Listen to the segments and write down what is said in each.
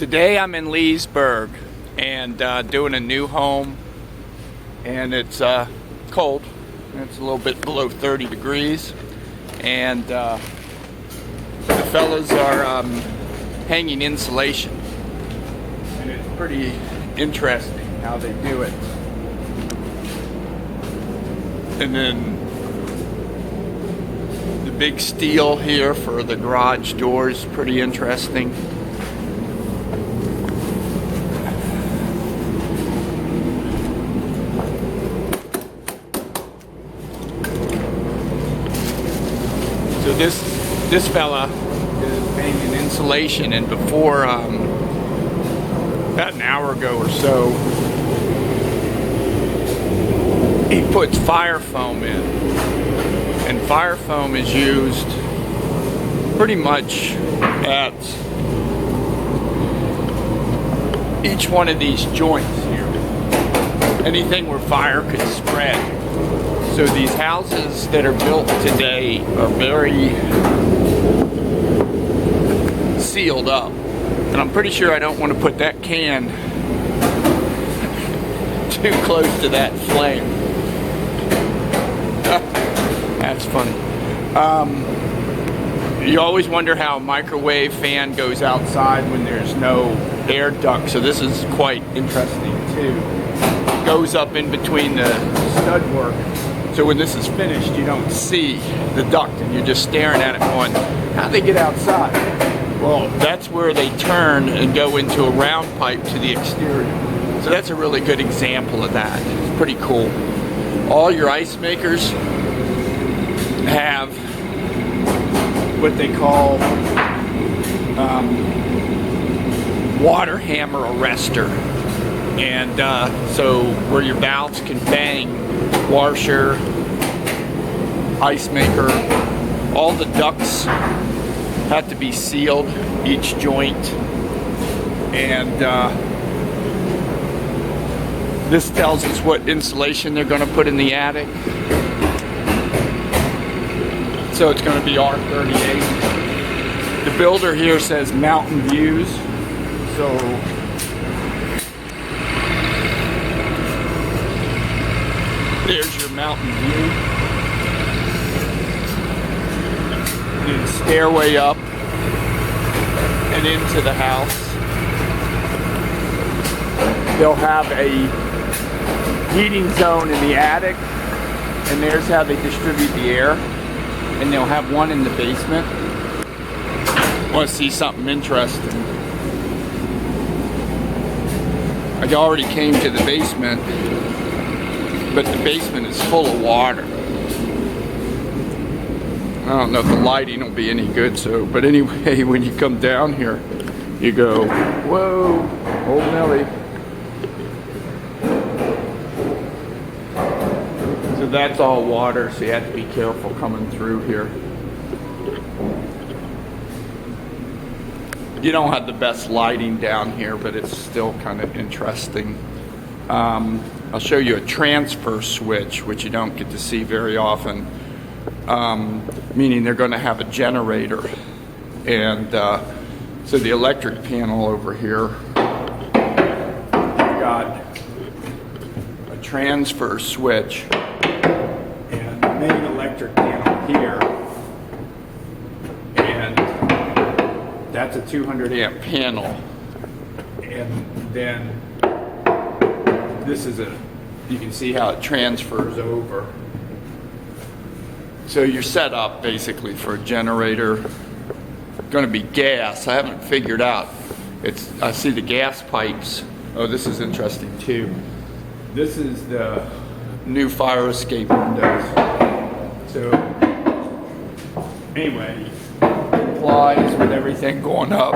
Today I'm in Leesburg and doing a new home, and it's cold. It's a little bit below 30 degrees, and the fellas are hanging insulation, and it's pretty interesting how they do it. And then the big steel here for the garage doors, pretty interesting. So this fella is hanging insulation, and before about an hour ago or so, he puts fire foam in, and fire foam is used pretty much at each one of these joints here, anything where fire could spread. So these houses that are built today are very sealed up. And I'm pretty sure I don't want to put that can too close to that flame. That's funny. You always wonder how a microwave fan goes outside when there's no air duct. So this is quite interesting too. It goes up in between the stud work. So when this is finished, you don't see the duct, and you're just staring at it going, how'd they get outside? Well, that's where they turn and go into a round pipe to the exterior. So that's a really good example of that. It's pretty cool. All your ice makers have what they call water hammer arrestor. And so where your valves can bang, washer, ice maker, all the ducts have to be sealed, each joint. And this tells us what insulation they're going to put in the attic. So it's going to be R38. The builder here says mountain views. So there's your mountain view. And stairway up and into the house. They'll have a heating zone in the attic, and there's how they distribute the air. And they'll have one in the basement. Want to see something interesting? I already came to the basement, but the basement is full of water. I don't know if the lighting will be any good, but anyway, when you come down here, you go, whoa, old Nelly. So that's all water, so you have to be careful coming through here. You don't have the best lighting down here, but it's still kind of interesting. I'll show you a transfer switch, which you don't get to see very often, meaning they're going to have a generator. And so the electric panel over here got a transfer switch, and the main electric panel here, and that's a 200 amp panel. And then this is you can see how it transfers over. So you're set up basically for a generator. Going to be gas. I haven't figured out. I see the gas pipes. Oh, this is interesting too. This is the new fire escape windows. So anyway, complies with everything going up.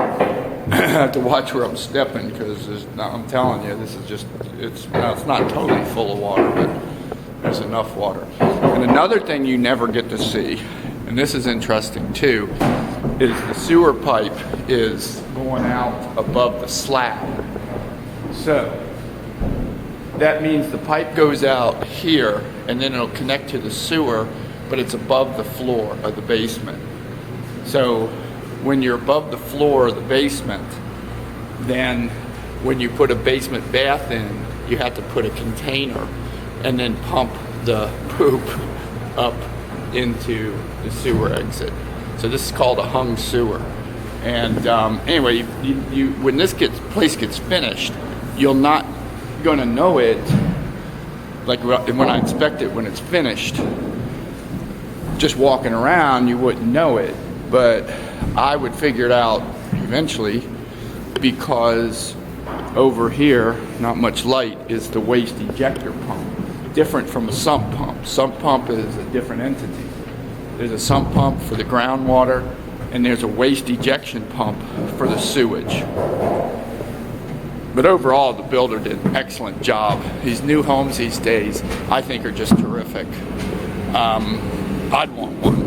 I have to watch where I'm stepping, because I'm telling you, this is just, it's not totally full of water, but there's enough water. And another thing you never get to see, and this is interesting too, is the sewer pipe is going out above the slab. So that means the pipe goes out here, and then it'll connect to the sewer, but it's above the floor of the basement. So when you're above the floor of the basement, then when you put a basement bath in, you have to put a container and then pump the poop up into the sewer exit. So this is called a hung sewer. And anyway, when this place gets finished, you're not going to know it. Like when I inspect it when it's finished, just walking around, you wouldn't know it. But I would figure it out eventually, because over here, not much light, is the waste ejector pump. Different from a sump pump. Sump pump is a different entity. There's a sump pump for the groundwater, and there's a waste ejection pump for the sewage. But overall, the builder did an excellent job. These new homes these days, I think, are just terrific. I'd want one.